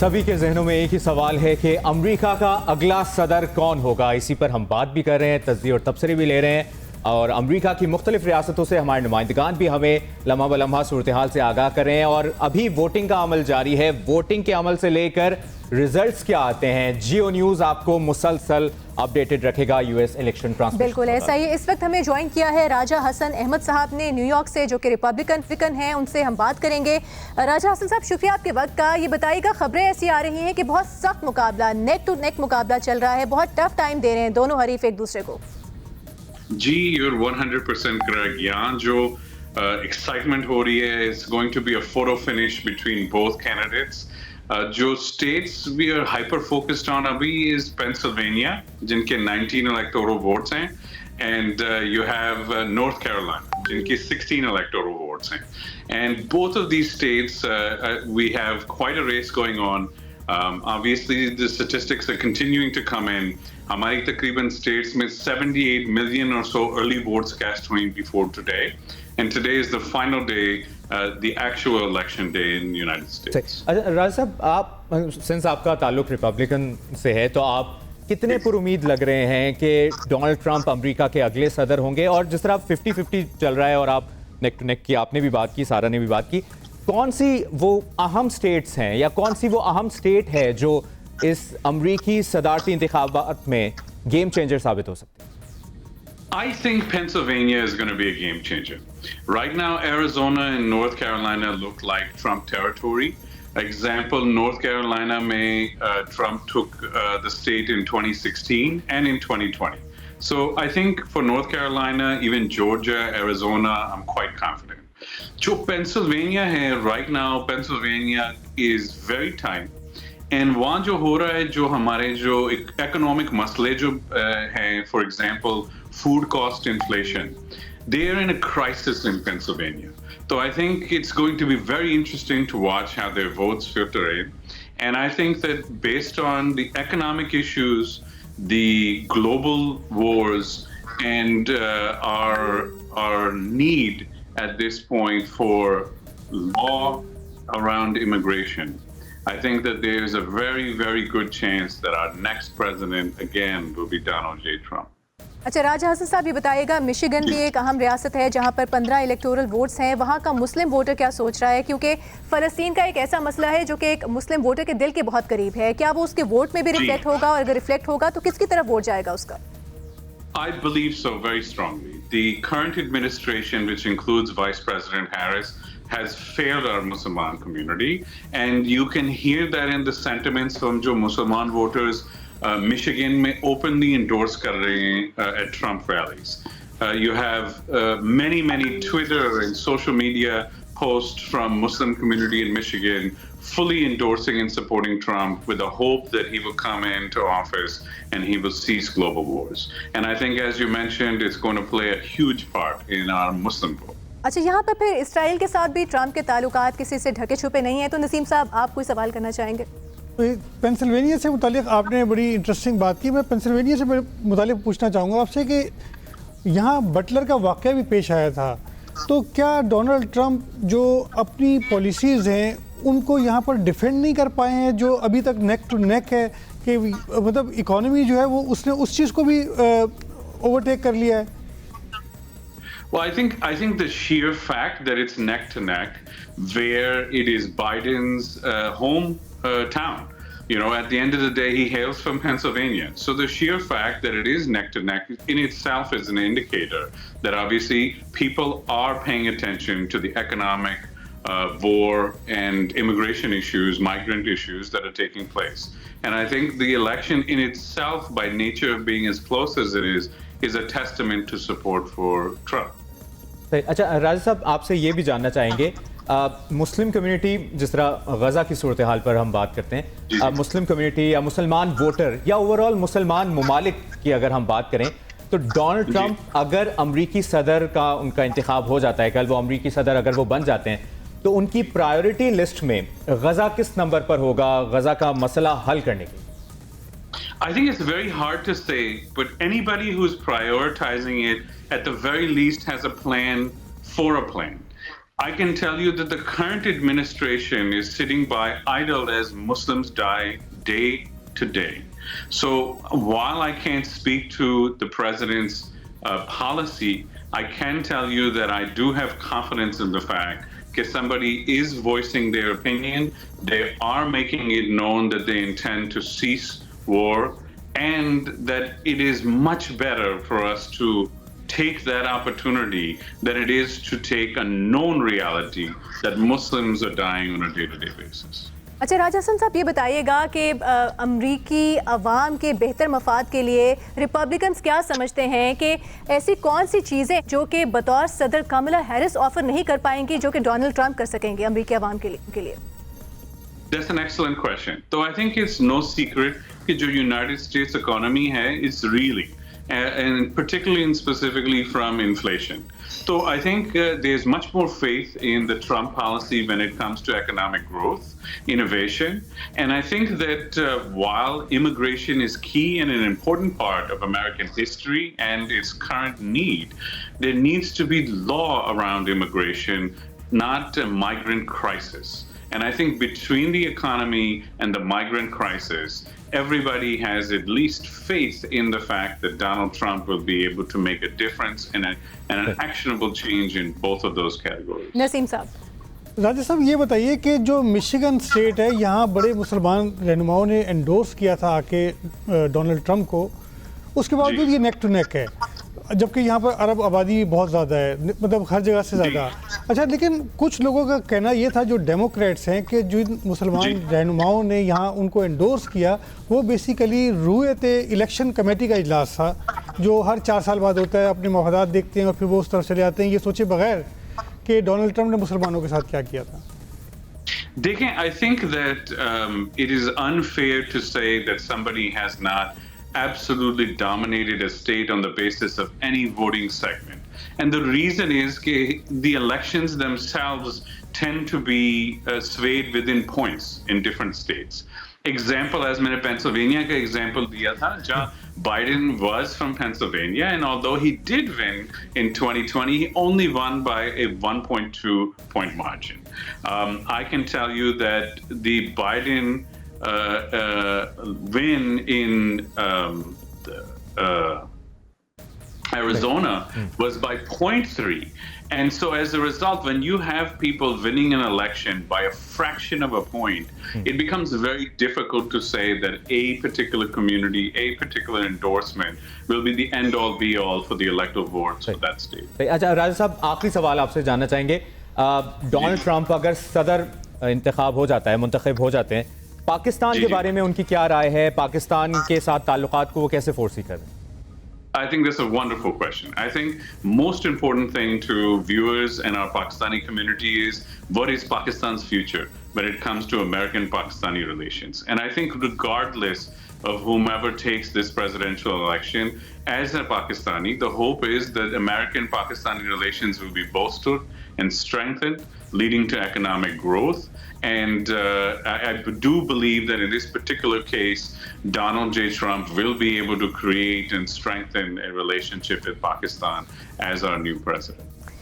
सभी के जहनों में एक ही सवाल है कि अमेरिका का अगला सदर कौन होगा। इसी पर हम बात भी कर रहे हैं, तजज़िये और तबसरे भी ले रहे हैं और अमेरिका की मुख्तलिफ रियासतों से हमारे नुमाइंदगान भी हमें लम्हा ब लम्हा सूरत हाल से आगाह कर रहे हैं। और अभी वोटिंग का अमल जारी है। वोटिंग के अमल से लेकर रिजल्ट्स क्या आते हैं, जियो न्यूज़ आपको मुसलसल अपडेटेड रखेगा। यूएस इलेक्शन ट्रांसमिशन बिल्कुल ऐसा ही। इस वक्त हमें ज्वाइन किया है राजा हसन अहमद साहब ने न्यूयॉर्क से, जो कि रिपब्लिकन हैं, उनसे हम बात करेंगे। राजा हसन साहब, शुक्रिया आपके वक्त का। ये बताइएगा, खबरें ऐसी आ रही हैं कि बहुत सख्त मुकाबला, नेक टू नेक मुकाबला चल रहा है, बहुत टफ टाइम दे रहे हैं दोनों हरीफ एक दूसरे को। जी, you're 100% correct। यहाँ जो एक्साइटमेंट हो रही है, it's going to be a photo finish between both candidates। जो states we are hyper focused on अभी इज पेंसिल्वेनिया, जिनके 19 इलेक्टोरल वोट्स हैं, and you have North Carolina, जिनके 16 इलेक्टोरल वोट्स हैं। And both of these states we have quite a race going on. Obviously the statistics are continuing to come in। हमारी तकरीबन states में 78 million or so early votes cast हुई before today, and today is the final day, the actual election day in the United States। राजा साहब, आप since आपका ताल्लुक Republican से है, तो आप कितने पुरुमीद लग रहे हैं कि डोनाल्ड ट्रंप अमेरिका के अगले सदर होंगे? और जिस तरह 50-50 चल रहा है और आप नेक टू नेक की, आपने भी बात की, सारा ने भी बात की, कौन सी वो अहम स्टेट्स हैं या कौन सी वो अहम स्टेट है जो इस अमरीकी सदारती इंतखाबात में गेम चेंजर साबित हो सकते हैं? I think Pennsylvania is going to be a game changer. Right now, Arizona and North Carolina look like Trump territory. Example, North Carolina Trump took the state in 2016 and in 2020. So I think for North Carolina, even Georgia, Arizona, I'm quite confident. जो Pennsylvania है right now, Pennsylvania is very tight। And वहाँ जो हो रहा है, जो हमारे जो इकोनॉमिक मसले जो हैं, for example food cost inflation, they are in a crisis in Pennsylvania. तो I think it's going to be very interesting to watch how their votes filter in. And I think that based on the economic issues, the global wars and our need at this point for law around immigration, I think that there is a very, very good chance that our next president again will be Donald J. Trump। अच्छा राजा हसन साहब, ये बताइएगा, Michigan भी एक अहम रियासत है जहां पर 15 इलेक्टोरल वोट्स हैं। वहां का मुस्लिम वोटर क्या सोच रहा है? क्योंकि फ़लस्तीन का एक ऐसा मसला है जो कि एक मुस्लिम वोटर के दिल के बहुत करीब है। क्या वो उसके वोट में भी रिफ्लेक्ट होगा, और अगर रिफ्लेक्ट होगा तो किसकी तरफ वोट जाएगा उसका? I believe so very strongly। The current administration, which includes Vice President Harris, has failed our Muslim community, and you can hear that in the sentiments from जो Muslim voters Michigan में openly endorse कर रहे हैं at Trump rallies। You have many Twitter and social media posts from Muslim community in Michigan fully endorsing and supporting Trump, with the hope that he will come into office and he will cease global wars। And I think, as you mentioned, it's going to play a huge part in our Muslim vote। अच्छा, यहाँ पर फिर Israel के साथ भी Trump के ताल्लुकात किसी से ढके छुपे नहीं है। तो नसीम साहब, आप कोई सवाल करना चाहेंगे? पेंसिल्वेनिया से मुतालिक आपने बड़ी इंटरेस्टिंग बात की। मैं पेंसिल्वेनिया से मुतालिक पूछना चाहूँगा आपसे कि यहाँ बटलर का वाक़या भी पेश आया था, तो क्या डोनाल्ड ट्रंप जो अपनी पॉलिसीज़ हैं उनको यहाँ पर डिफेंड नहीं कर पाए हैं, जो अभी तक नेक टू नेक है, कि मतलब इकोनॉमी जो है वो उसने उस चीज़ को भी ओवरटेक कर लिया है? Well, I think the sheer fact that it's neck to neck, where it is Biden's hometown. You know, at the end of the day, he hails from Pennsylvania. So the sheer fact that it is neck to neck in itself is an indicator that obviously people are paying attention to the economic war and immigration issues, migrant issues that are taking place. And I think the election in itself, by nature of being as close as it is a testament to support for Trump। अच्छा राजा साहब, आपसे ये भी जानना चाहेंगे, Muslim community, जिस तरह गज़ा की सूरत हाल पर हम बात करते हैं, मुस्लिम कम्युनिटी या मुसलमान वोटर या ओवरऑल मुसलमान ममालिक की अगर हम बात करें, तो डोनाल्ड ट्रंप अगर अमरीकी सदर का उनका इंतखाब हो जाता है, कल वो अमरीकी सदर अगर वो बन जाते हैं, तो उनकी प्रायोरिटी लिस्ट में गज़ा किस नंबर पर होगा गज़ा का मसला हल करने के? I think it's very hard to say, but anybody who's prioritizing it at the very least has a plan for a plan। I can tell you that the current administration is sitting by idle as Muslims die day to day. So while I can't speak to the president's policy, I can tell you that I do have confidence in the fact that somebody is voicing their opinion. They are making it known that they intend to cease war, and that it is much better for us to take that opportunity than it is to take a known reality that Muslims are dying on a day-to-day basis. अच्छा राजा हसन साहब, ये बताइएगा कि अमरीकी अवाम के बेहतर मफाद के लिए रिपब्लिकन्स क्या समझते हैं कि ऐसी कौन सी चीज़ें जो कि बतौर सदर कमला हैरिस ऑफर नहीं कर पाएंगी जो कि डोनाल्ड ट्रंप कर सकेंगे अमरीकी अवाम के लिए? That's an excellent question. So I think it's no secret कि जो United States economy है, it's reeling, and particularly and specifically from inflation. So I think there's much more faith in the Trump policy when it comes to economic growth, innovation, and I think that while immigration is key and an important part of American history and its current need, there needs to be law around immigration, not a migrant crisis. And I think between the economy and the migrant crisis, everybody has at least faith in the fact that Donald Trump will be able to make a difference and an actionable change in both of those categories. Naseem साहब, राजा साहब ये बताइए कि जो Michigan state है, यहाँ बड़े मुसलमान रहनुमाओं ने एंडोर्स किया था आके डोनाल्ड ट्रंप को, उसके बावजूद ये नेक टू नेक है, जबकि यहाँ पर अरब आबादी बहुत ज़्यादा है, मतलब हर जगह से ज़्यादा। अच्छा, लेकिन कुछ लोगों का कहना ये था, जो डेमोक्रेट्स हैं, कि जो मुसलमान रहनुमाओं ने यहाँ उनको एंडोर्स किया, वो बेसिकली रूयत इलेक्शन कमेटी का इजलास था, जो हर 4 साल बाद होता है, अपने मफादात देखते हैं और फिर वो उस तरफ चले जाते हैं, ये सोचे बगैर कि डोनाल्ड ट्रंप ने मुसलमानों के साथ क्या किया था। देखें, I think that it is unfair to say that somebody has not absolutely dominated a state on the basis of any voting segment. And the reason is that the elections themselves tend to be swayed within points in different states. Example, as मैंने Pennsylvania का example दिया था, जहाँ Biden was from Pennsylvania, and although he did win in 2020, he only won by a 1.2 point margin. I can tell you that the Biden win in Arizona was by 0.3, and so as a result, when you have people winning an election by a fraction of a point, it becomes very difficult to say that a particular community, a particular endorsement will be the end-all be-all for the electoral votes for that state. अच्छा राजा साहब, आखिरी सवाल आपसे जानना चाहेंगे, Donald Trump अगर सदर इंतखाब हो जाता है, मुंतखब हो जाते हैं, पाकिस्तान के बारे में उनकी क्या राय है, पाकिस्तान के साथ ताल्लुकात को वो कैसे फोर्सी कर रहे हैं? I think that's a wonderful question. I think most important thing to viewers and our Pakistani community is what is Pakistan's future when it comes to American-Pakistani relations. And I think regardless of whomever takes this presidential election, as a Pakistani, the hope is that American-Pakistani relations will be bolstered and strengthened, leading to economic growth. And I do believe that in this particular case, Donald J. Trump will be able to create and strengthen a relationship with Pakistan as our new president.